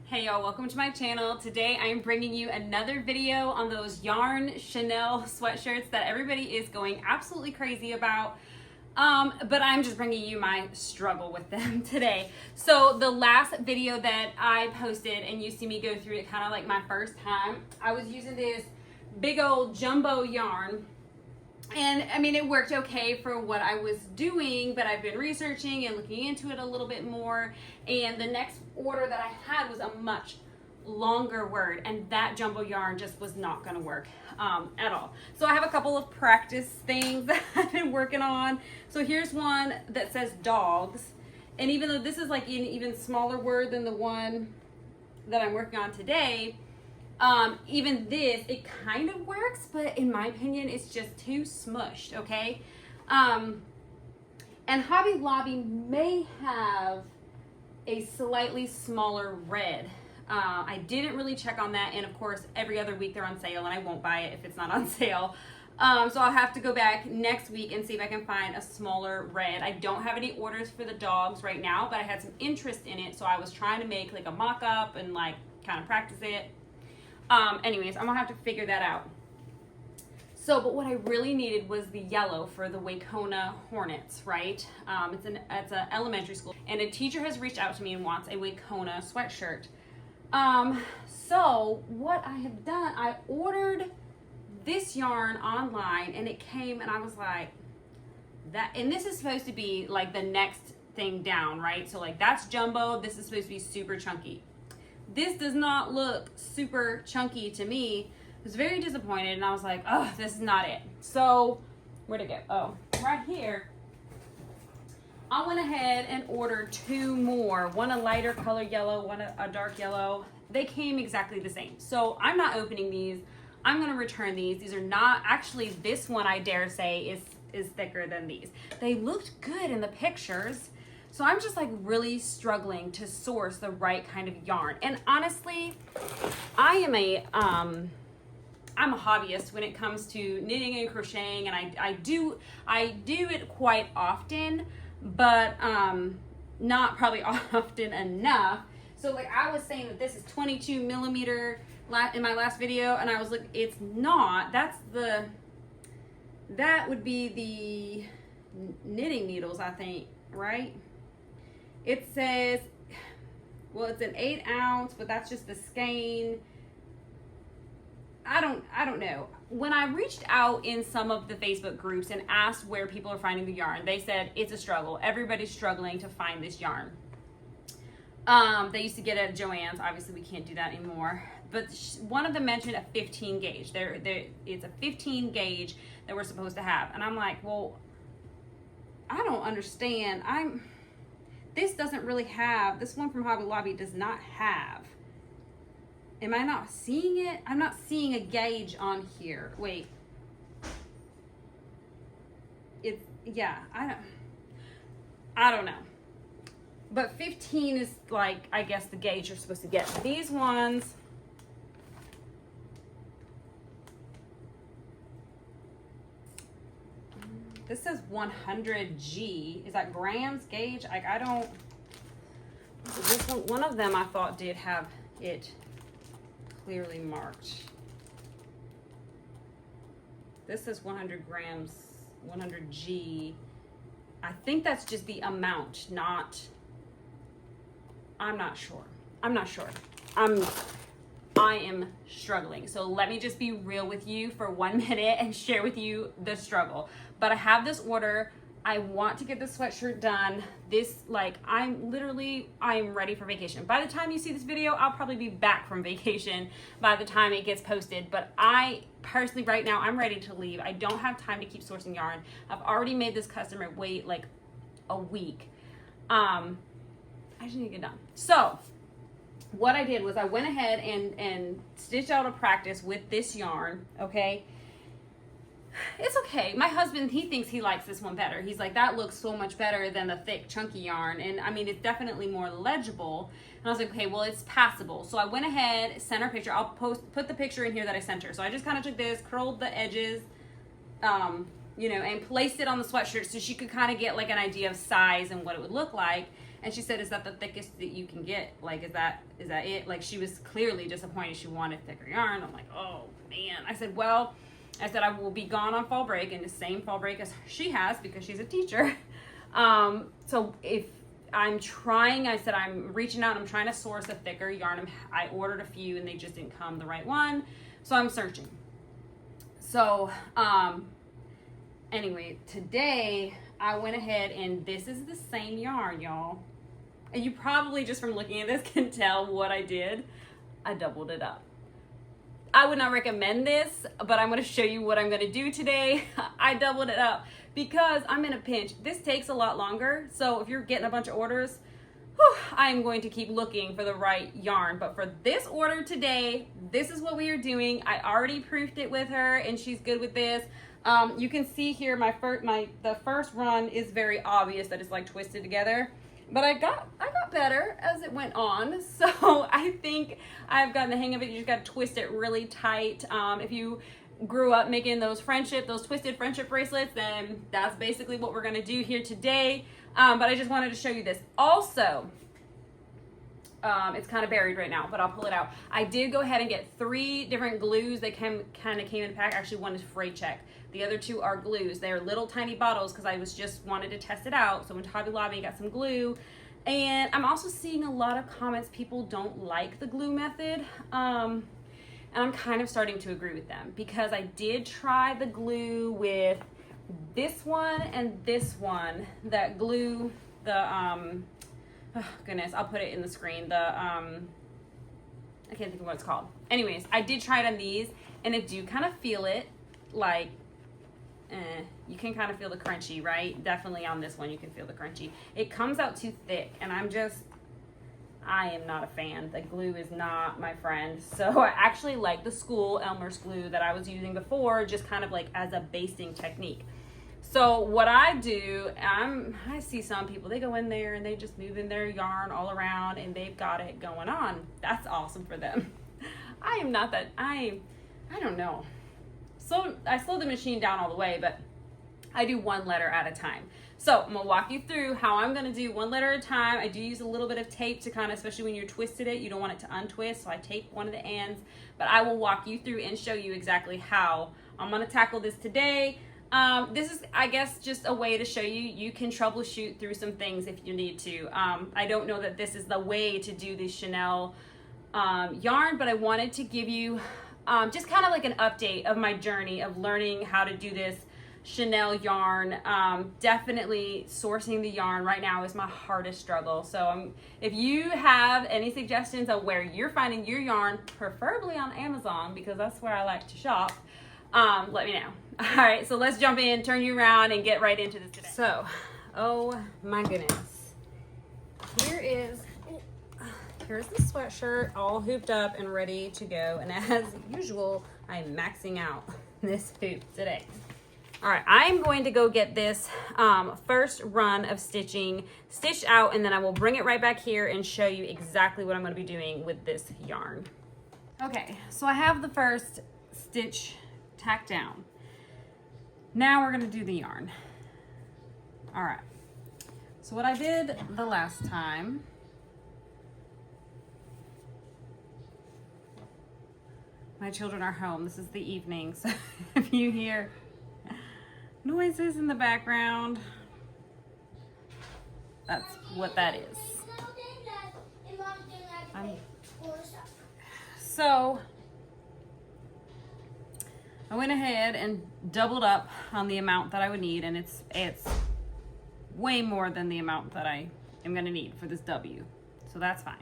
Hey y'all, welcome to my channel. Today I am bringing you another video on those Yarn Chenille sweatshirts that everybody is going absolutely crazy about. But I'm just bringing you my struggle with them today. So the last video that I posted, and you see me go through it kind of like my first time, I was using this big old jumbo yarn. And I mean, it worked okay for what I was doing, but I've been researching and looking into it a little bit more. And the next order that I had was a much longer word, and that jumbo yarn just was not going to work at all. So I have a couple of practice things that I've been working on. So here's one that says dogs. And even though this is like an even smaller word than the one that I'm working on today, even this, it kind of works, but in my opinion, it's just too smushed, okay? And Hobby Lobby may have a slightly smaller red. I didn't really check on that, and of course, every other week they're on sale, and I won't buy it if it's not on sale. So I'll have to go back next week and see if I can find a smaller red. I don't have any orders for the dogs right now, but I had some interest in it, so I was trying to make like a mock-up and like kind of practice it. Anyways, I'm gonna have to figure that out. So, but what I really needed was the yellow for the Wacona Hornets, right? It's an elementary school, and a teacher has reached out to me and wants a Wacona sweatshirt. So what I have done, I ordered this yarn online, and it came, and I was like, that, and this is supposed to be like the next thing down, right? So like that's jumbo, this is supposed to be super chunky. This does not look super chunky to me. I was very disappointed, and I was like, oh, this is not it. So, where'd it go? Oh, right here. I went ahead and ordered two more. One a lighter color yellow, one a dark yellow. They came exactly the same. So, I'm not opening these. I'm going to return these. These are not, actually, this one, I dare say, is thicker than these. They looked good in the pictures. So I'm just like really struggling to source the right kind of yarn. And honestly, I'm a hobbyist when it comes to knitting and crocheting, and I do it quite often, but not probably often enough. So like I was saying that this is 22 millimeter in my last video, and I was like, it's not. That would be the knitting needles, I think, right? It says, well, it's an 8 ounce, but that's just the skein. I don't know. When I reached out in some of the Facebook groups and asked where people are finding the yarn, they said it's a struggle. Everybody's struggling to find this yarn. They used to get it at Joann's. Obviously, we can't do that anymore. But one of them mentioned a 15 gauge. It's a 15 gauge that we're supposed to have. And I'm like, well, I don't understand. This doesn't really have, this one from Hobby Lobby does not have. Am I not seeing it? I'm not seeing a gauge on here. Wait. Yeah, I don't know. But 15 is like, I guess, the gauge you're supposed to get. These ones, this says 100G. Is that grams, gauge? Like, I don't. This one of them I thought did have it clearly marked. This says 100 grams, 100G. I think that's just the amount, not. I'm not sure. I am struggling. So let me just be real with you for 1 minute and share with you the struggle. But I have this order. I want to get this sweatshirt done. I'm ready for vacation. By the time you see this video, I'll probably be back from vacation by the time it gets posted. But I personally, right now, I'm ready to leave. I don't have time to keep sourcing yarn. I've already made this customer wait like a week. I just need to get done. So what I did was I went ahead and stitched out a practice with this yarn, okay? It's okay. My husband, he thinks he likes this one better. He's like, that looks so much better than the thick, chunky yarn. And I mean, it's definitely more legible. And I was like, okay, well, it's passable. So I went ahead, sent her a picture. I'll put the picture in here that I sent her. So I just kind of took this, curled the edges, and placed it on the sweatshirt so she could kind of get like an idea of size and what it would look like. And she said, is that the thickest that you can get? Like, is that it? Like, she was clearly disappointed. She wanted thicker yarn. I'm like, oh man. I said, well, I will be gone on fall break, and the same fall break as she has because she's a teacher. So if I'm trying, I said, I'm reaching out, I'm trying to source a thicker yarn. I ordered a few and they just didn't come the right one. So I'm searching. So, anyway, today I went ahead, and this is the same yarn, y'all. And you probably just from looking at this can tell what I did. I doubled it up. I would not recommend this, but I'm going to show you what I'm going to do today. I doubled it up because I'm in a pinch. This takes a lot longer. So if you're getting a bunch of orders, I'm going to keep looking for the right yarn. But for this order today, this is what we are doing. I already proofed it with her, and she's good with this. You can see here the first run is very obvious that it's like twisted together. But I got better as it went on. So I think I've gotten the hang of it. You just got to twist it really tight. If you grew up making those twisted friendship bracelets, then that's basically what we're going to do here today. But I just wanted to show you this. Also, it's kind of buried right now, but I'll pull it out. I did go ahead and get 3 different glues. They kind of came in a pack. Actually, one is freight check. The other 2 are glues. They're little tiny bottles because I wanted to test it out. So went to Hobby Lobby, got some glue. And I'm also seeing a lot of comments. People don't like the glue method. And I'm kind of starting to agree with them because I did try the glue with this one and this one. That glue, oh goodness, I'll put it in the screen. I can't think of what it's called. Anyways, I did try it on these, and I do kind of feel it like, you can kind of feel the crunchy, right? Definitely on this one, you can feel the crunchy. It comes out too thick, and I am not a fan. The glue is not my friend. So I actually like the school Elmer's glue that I was using before, just kind of like as a basting technique. So what I do, I see some people, they go in there and they just move in their yarn all around and they've got it going on. That's awesome for them. I am not that, I don't know. So I slow the machine down all the way, but I do 1 letter at a time. So I'm gonna walk you through how I'm gonna do 1 letter at a time. I do use a little bit of tape to kind of, especially when you're twisted it, you don't want it to untwist. So I tape one of the ends, but I will walk you through and show you exactly how I'm gonna tackle this today. This is, I guess, just a way to show you can troubleshoot through some things if you need to. I don't know that this is the way to do the Chenille yarn, but I wanted to give you just kind of like an update of my journey of learning how to do this Chenille yarn. Definitely sourcing the yarn right now is my hardest struggle. So if you have any suggestions of where you're finding your yarn, preferably on Amazon, because that's where I like to shop, let me know. All right, so let's jump in, turn you around, and get right into this today. So, oh my goodness. Here's the sweatshirt all hooped up and ready to go. And as usual, I'm maxing out this hoop today. All right, I'm going to go get this first run of stitching stitched out, and then I will bring it right back here and show you exactly what I'm going to be doing with this yarn. Okay, so I have the first stitch tacked down. Now we're going to do the yarn. All right, so what I did the last time, my children are home. This is the evening, so if you hear noises in the background, that's what that is. So I went ahead and doubled up on the amount that I would need, and it's way more than the amount that I am going to need for this W, so that's fine.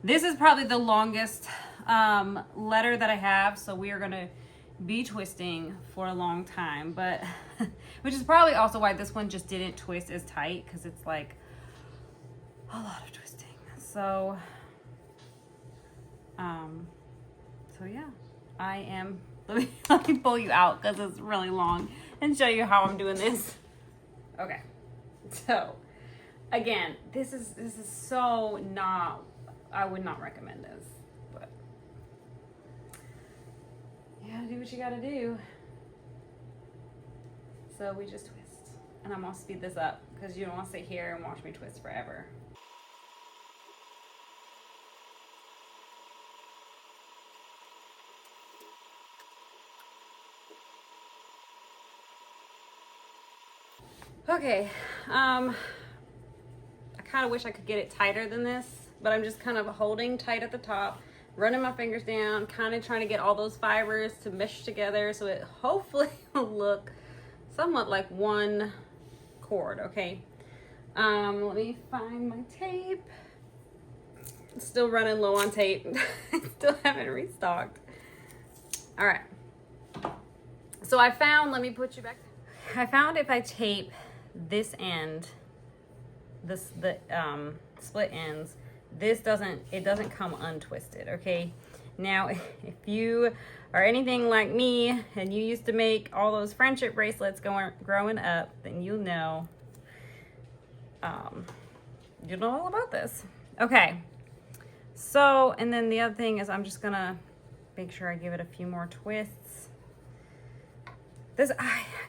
This is probably the longest letter that I have, so we are going to be twisting for a long time, but which is probably also why this one just didn't twist as tight, because it's like a lot of twisting. So yeah, I am, let me pull you out because it's really long and show you how I'm doing this. Okay, so again, this is so not, I would not recommend this, but you gotta do what you gotta do. So we just twist, and I'm gonna speed this up because you don't want to sit here and watch me twist forever. Okay, I kind of wish I could get it tighter than this, but I'm just kind of holding tight at the top, running my fingers down, kind of trying to get all those fibers to mesh together so it hopefully will look somewhat like one cord, okay? Let me find my tape. Still running low on tape. Still haven't restocked. All right. So I found, let me put you back. I found if I tape this end, the split ends, it doesn't come untwisted, okay? Now, if you are anything like me and you used to make all those friendship bracelets growing up, then you'll know all about this. Okay, so, and then the other thing is I'm just gonna make sure I give it a few more twists.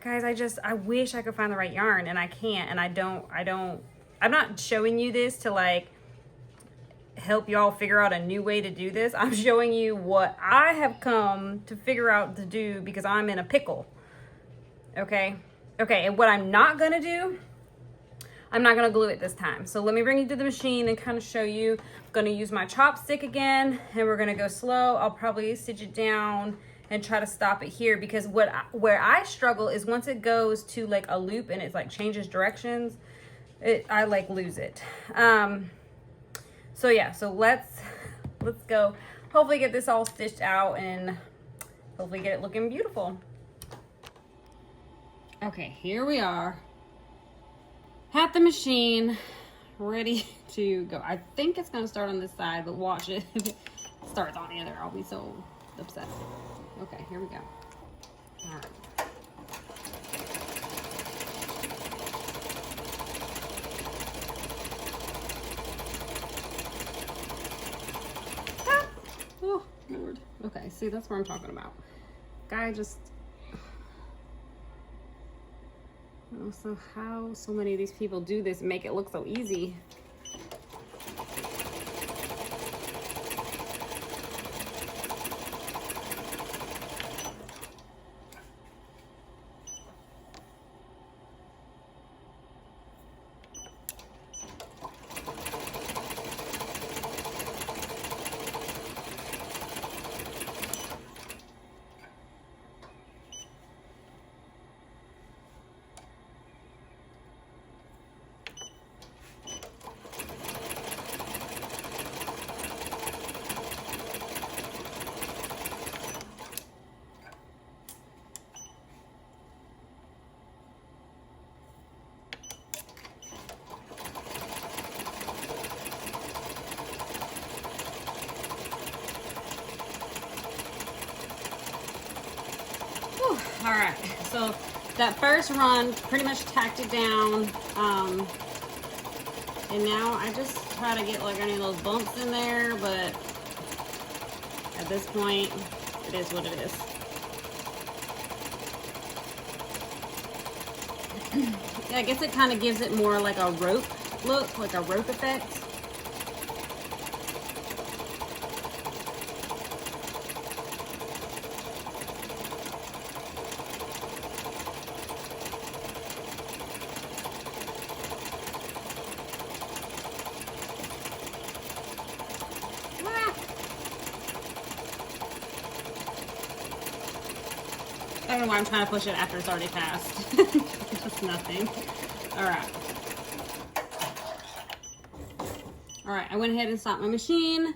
Guys, I wish I could find the right yarn, and I can't, and I'm not showing you this to like help y'all figure out a new way to do this. I'm showing you what I have come to figure out to do because I'm in a pickle. Okay, and what I'm not gonna do, I'm not gonna glue it this time. So let me bring you to the machine and kind of show you. I'm gonna use my chopstick again, and we're gonna go slow. I'll probably stitch it down and try to stop it here, because where I struggle is once it goes to like a loop and it's like changes directions, I like lose it. So yeah, so let's go. Hopefully get this all stitched out and hopefully get it looking beautiful. Okay, here we are at the machine, ready to go. I think it's gonna start on this side, but watch it. If it starts on the other, I'll be so upset. Okay, here we go. All right. Ah! Oh, Lord. Okay, see, that's what I'm talking about. Guy just... Oh, so how so many of these people do this and make it look so easy? All right, so that first run pretty much tacked it down, and now I just try to get like any of those bumps in there, but at this point it is what it is. Yeah, I guess it kind of gives it more like a rope look, like a rope effect. I don't know why I'm trying to push it after it's already passed. Just nothing. All right. All right, I went ahead and stopped my machine.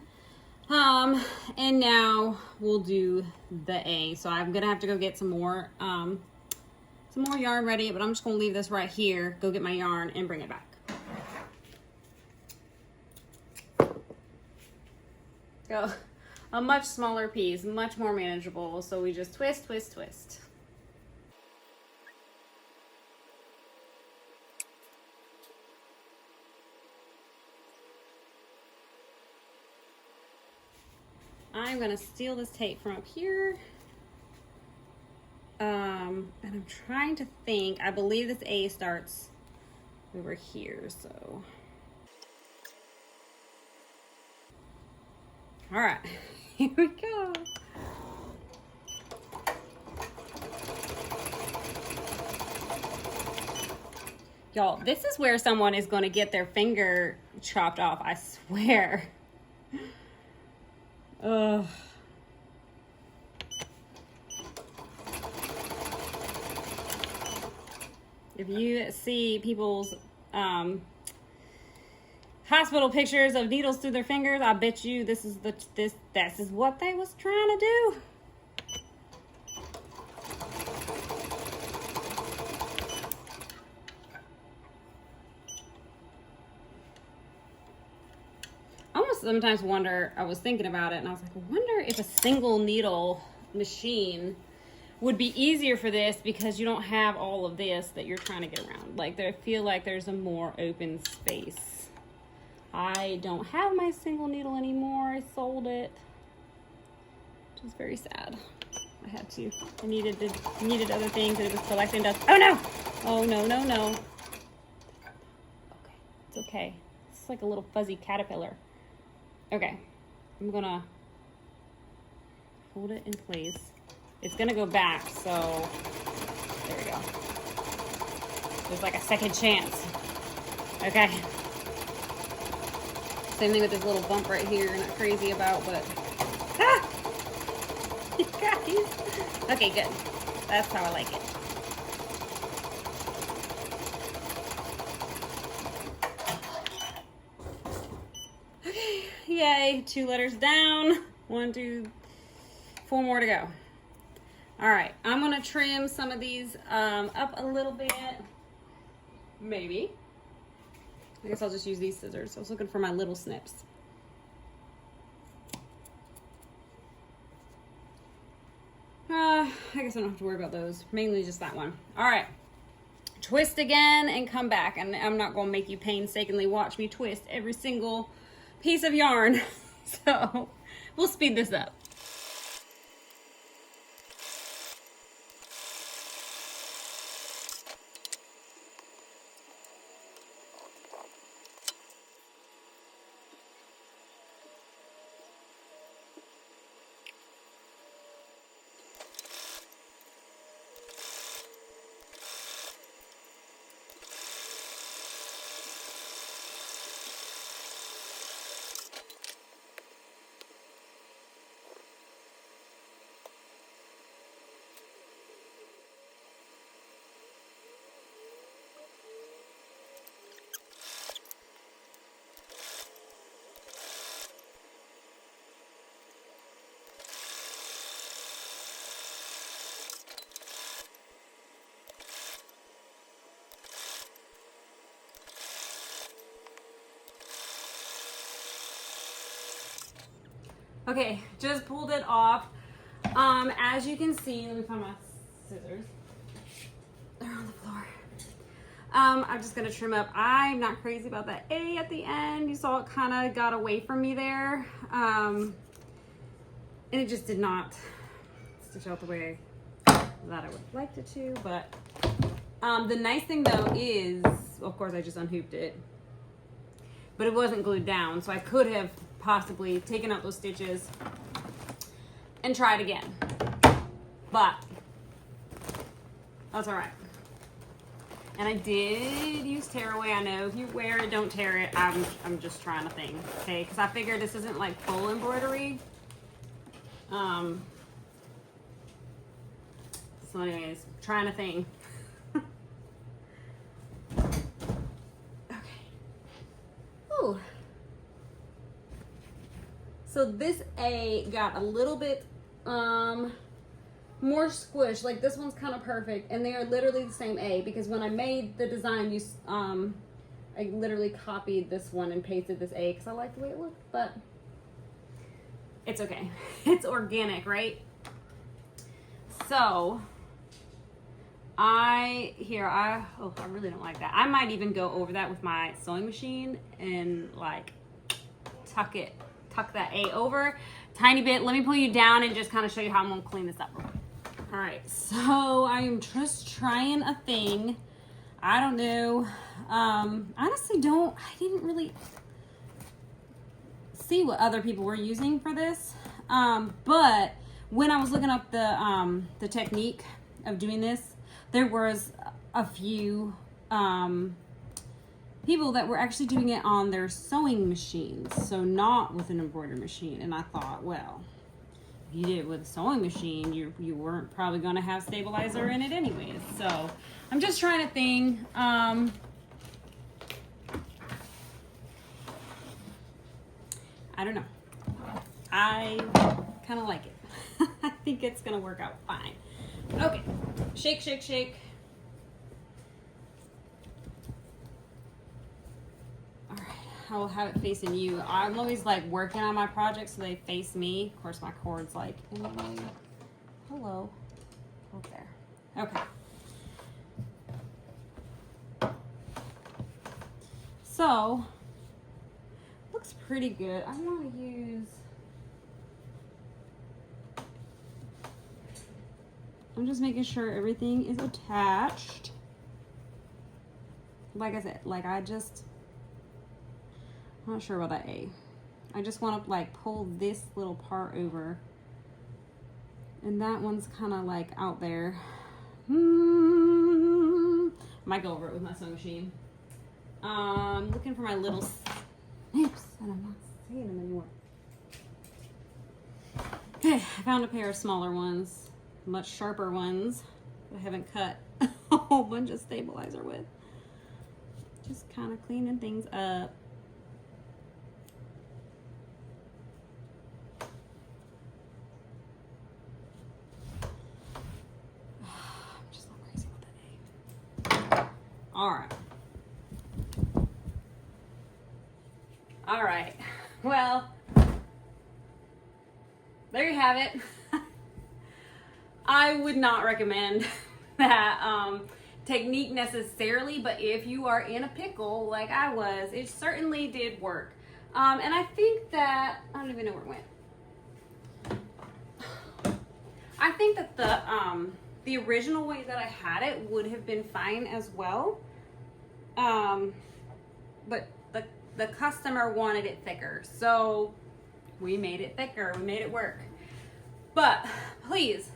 And now we'll do the A. So I'm gonna have to go get some more yarn ready, but I'm just gonna leave this right here, go get my yarn and bring it back. Go. A much smaller piece, much more manageable. So we just twist, twist, twist. I'm gonna steal this tape from up here. And I'm trying to think, I believe this A starts over here, so. All right, here we go. Y'all, this is where someone is going to get their finger chopped off, I swear. Ugh. If you see people's hospital pictures of needles through their fingers, I bet you this is what they was trying to do. I almost sometimes wonder, I was thinking about it and I was like, I wonder if a single needle machine would be easier for this because you don't have all of this that you're trying to get around. Like, I feel like there's a more open space. I don't have my single needle anymore. I sold it, which is very sad. I had to. I needed other things and it was collecting dust. Oh no! Oh no, no, no. Okay, it's okay. It's like a little fuzzy caterpillar. Okay, I'm gonna hold it in place. It's gonna go back, so there we go. There's like a second chance. Okay. Same thing with this little bump right here, not crazy about, but ah! You guys. Okay, good. That's how I like it. Okay, yay, 2 letters down. 1, 2, 4 more to go. All right, I'm gonna trim some of these up a little bit. Maybe. I guess I'll just use these scissors. I was looking for my little snips. I guess I don't have to worry about those. Mainly just that one. All right. Twist again and come back. And I'm not gonna make you painstakingly watch me twist every single piece of yarn. So we'll speed this up. Okay, just pulled it off. As you can see, let me find my scissors. They're on the floor. I'm just gonna trim up. I'm not crazy about that A at the end. You saw it kind of got away from me there. And it just did not stitch out the way that I would have liked it to, but the nice thing though is, of course I just unhooped it, but it wasn't glued down, so I could have possibly taken out those stitches and try it again, but that's all right. And I did use tearaway. I know if you wear it, don't tear it. I'm just trying a thing, okay? Because I figured this isn't like full embroidery. So anyways, trying a thing. Okay. Ooh. So this A got a little bit more squish. Like this one's kind of perfect, and they are literally the same A, because when I made the design, I literally copied this one and pasted this A because I like the way it looked, but it's okay. It's organic, right? So I really don't like that. I might even go over that with my sewing machine and like tuck that A over tiny bit. Let me pull you down and just kind of show you how I'm gonna clean this up real quick. All right, so I'm just trying a thing. I don't know. Honestly, I didn't really see what other people were using for this. But when I was looking up the technique of doing this, there was a few people that were actually doing it on their sewing machines, so not with an embroidery machine. And I thought, well, if you did it with a sewing machine, you weren't probably going to have stabilizer in it anyways. So I'm just trying to think. I don't know. I kind of like it. I think it's going to work out fine. Okay, shake, shake, shake. All right, I will have it facing you. I'm always like working on my projects so they face me. Of course, my cord's like in the way. Hello. Over there. Okay. So, looks pretty good. I want to use... I'm just making sure everything is attached. Like I said, like I'm not sure about that A. I just want to like pull this little part over. And that one's kind of like out there. Might go over it with my sewing machine. Looking for my little snips, and I'm not seeing them anymore. Okay, I found a pair of smaller ones. Much sharper ones I haven't cut a whole bunch of stabilizer with. Just kind of cleaning things up. I'm just not crazy about that. All right. All right. Well, there you have it. I would not recommend that technique necessarily, but if you are in a pickle like I was, it certainly did work. And I think that, I don't even know where it went. I think that the original way that I had it would have been fine as well. But the customer wanted it thicker, so we made it thicker, we made it work. But please,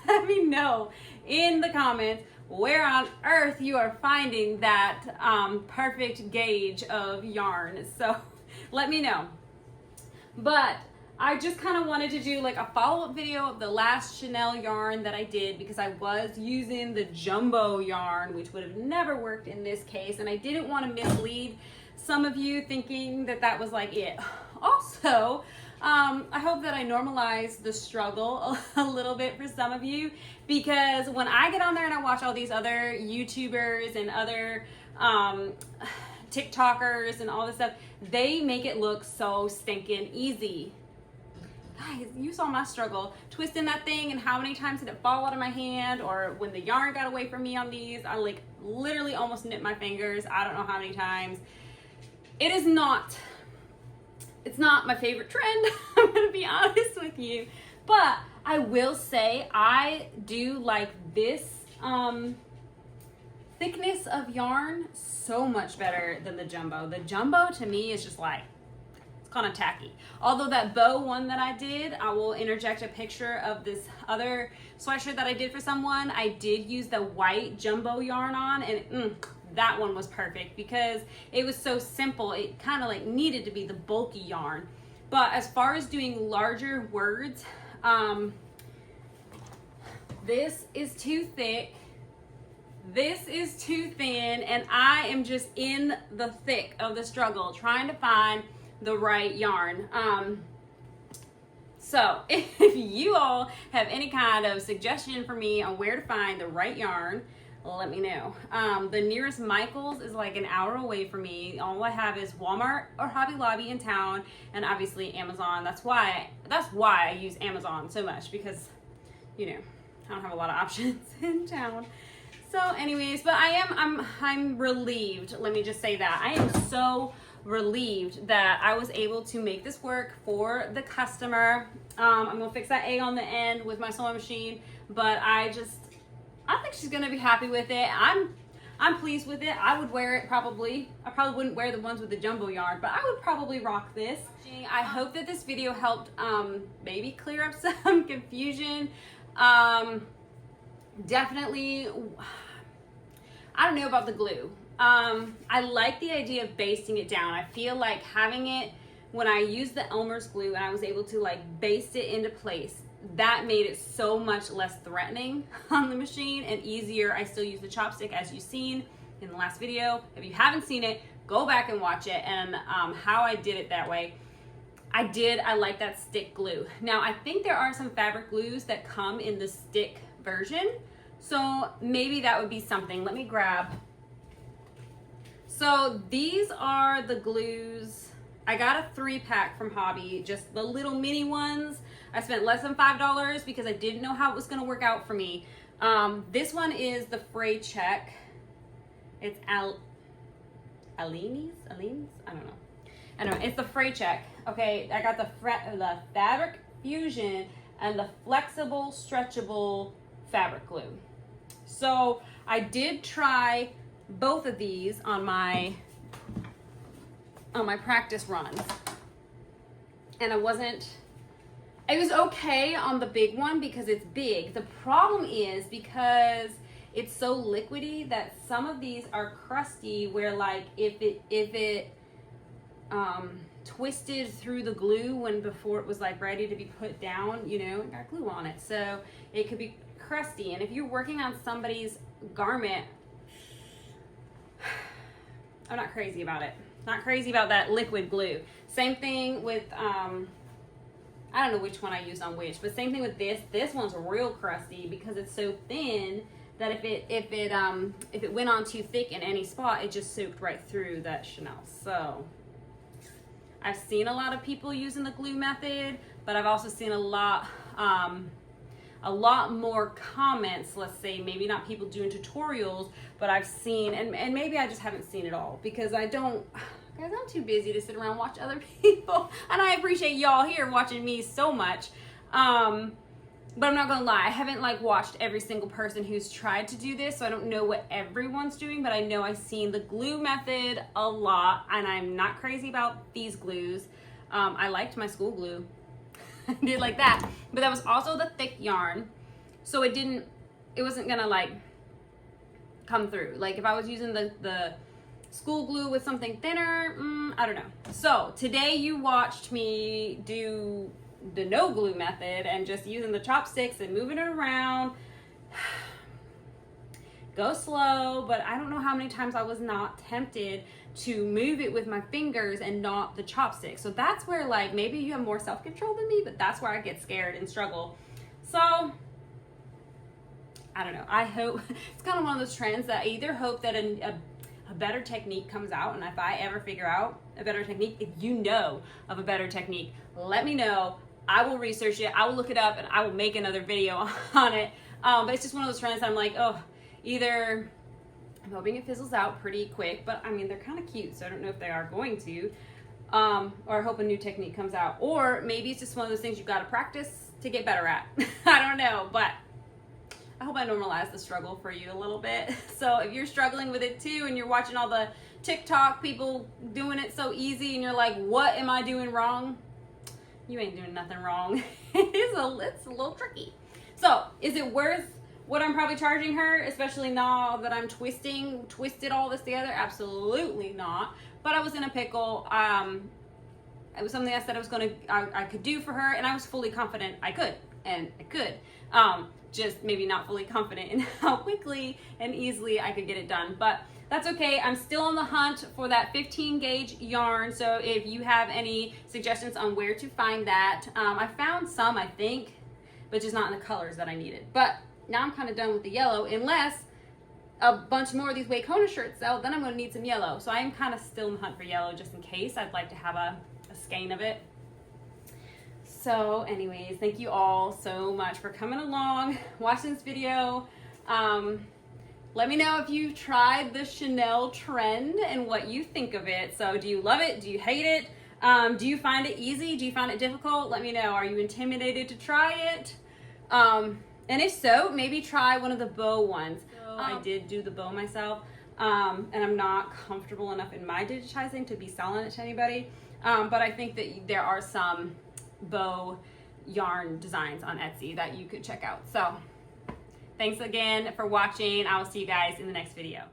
let me know in the comments where on earth you are finding that perfect gauge of yarn. So let me know. But I just kind of wanted to do like a follow-up video of the last Chenille yarn that I did, because I was using the jumbo yarn, which would have never worked in this case, and I didn't want to mislead some of you thinking that that was like it. Also, I hope that I normalize the struggle a little bit for some of you, because when I get on there and I watch all these other YouTubers and other TikTokers and all this stuff, they make it look so stinking easy. Guys, you saw my struggle twisting that thing, and how many times did it fall out of my hand, or when the yarn got away from me on these, I like literally almost nipped my fingers. I don't know how many times. It is not... It's not my favorite trend, I'm gonna be honest with you. But I will say I do like this thickness of yarn so much better than the jumbo. The jumbo to me is just like, it's kind of tacky. Although that bow one that I did, I will interject a picture of this other sweatshirt that I did for someone. I did use the white jumbo yarn on, and that one was perfect because it was so simple. It kind of like needed to be the bulky yarn. But as far as doing larger words, this is too thick, this is too thin, and I am just in the thick of the struggle trying to find the right yarn. So if you all have any kind of suggestion for me on where to find the right yarn, let me know. The nearest Michael's is like an hour away from me. All I have is Walmart or Hobby Lobby in town, and obviously Amazon. That's why I use Amazon so much, because you know I don't have a lot of options in town. So anyways, but I'm relieved. Let me just say that I am so relieved that I was able to make this work for the customer. I'm gonna fix that A on the end with my sewing machine, but I think she's gonna be happy with it. I'm pleased with it. I would wear it probably. I probably wouldn't wear the ones with the jumbo yarn, but I would probably rock this. I hope that this video helped maybe clear up some confusion. Definitely, I don't know about the glue. I like the idea of basting it down. I feel like having it, when I used the Elmer's glue and I was able to like baste it into place, that made it so much less threatening on the machine and easier. I still use the chopstick as you've seen in the last video. If you haven't seen it, go back and watch it, and how I did it that way. I like that stick glue. Now I think there are some fabric glues that come in the stick version, so maybe that would be something. Let me grab. So these are the glues. I got a 3-pack from Hobby, just the little mini ones. I spent less than $5 because I didn't know how it was gonna work out for me. This one is the Fray Check. It's Alini's? I don't know. Anyway, it's the Fray Check. Okay, I got the Fabric Fusion and the Flexible Stretchable Fabric Glue. So I did try both of these on my practice runs, and it was okay on the big one because it's big. The problem is because it's so liquidy that some of these are crusty, where like if it twisted through the glue before it was like ready to be put down, you know, it got glue on it, so it could be crusty. And if you're working on somebody's garment, I'm not crazy about it. Not crazy about that liquid glue. Same thing with I don't know which one I used on which, but same thing with this. This one's real crusty because it's so thin that if it went on too thick in any spot, it just soaked right through that Chenille. So I've seen a lot of people using the glue method, but I've also seen a lot more comments, let's say, maybe not people doing tutorials, but I've seen, and maybe I just haven't seen it all because guys, I'm too busy to sit around and watch other people, and I appreciate y'all here watching me so much. But I'm not gonna lie, I haven't like watched every single person who's tried to do this, so I don't know what everyone's doing, but I know I've seen the glue method a lot, and I'm not crazy about these glues. I liked my school glue. I did like that, but that was also the thick yarn, so it wasn't gonna like come through. Like if I was using the school glue with something thinner, I don't know. So today you watched me do the no glue method and just using the chopsticks and moving it around. Go slow, but I don't know how many times I was not tempted to move it with my fingers and not the chopsticks. So that's where like maybe you have more self-control than me, but that's where I get scared and struggle. So I don't know. I hope it's kind of one of those trends that I either hope that a better technique comes out, and if I ever figure out a better technique, if you know of a better technique, let me know. I will research it, I will look it up, and I will make another video on it. But it's just one of those trends I'm like, oh, either I'm hoping it fizzles out pretty quick, but I mean, they're kind of cute, so I don't know if they are going to, or I hope a new technique comes out, or maybe it's just one of those things you got to practice to get better at. I don't know, but I hope I normalize the struggle for you a little bit. So if you're struggling with it too, and you're watching all the TikTok people doing it so easy, and you're like, what am I doing wrong? You ain't doing nothing wrong. It's a little tricky. So is it worth what I'm probably charging her, especially now that I'm twisted all this together? Absolutely not. But I was in a pickle. It was something I said I could do for her, and I was fully confident I could, and I could. Just maybe not fully confident in how quickly and easily I could get it done, but that's okay. I'm still on the hunt for that 15 gauge yarn, so if you have any suggestions on where to find that, I found some, I think, but just not in the colors that I needed. But now I'm kind of done with the yellow, unless a bunch more of these Wacona shirts sell, then I'm going to need some yellow. So I am kind of still in the hunt for yellow, just in case. I'd like to have a skein of it. So anyways, thank you all so much for coming along, watching this video. Let me know if you've tried the Chenille trend and what you think of it. So do you love it? Do you hate it? Do you find it easy? Do you find it difficult? Let me know. Are you intimidated to try it? And if so, maybe try one of the bow ones. I did do the bow myself, and I'm not comfortable enough in my digitizing to be selling it to anybody. But I think that there are some bow yarn designs on Etsy that you could check out. So thanks again for watching. I will see you guys in the next video.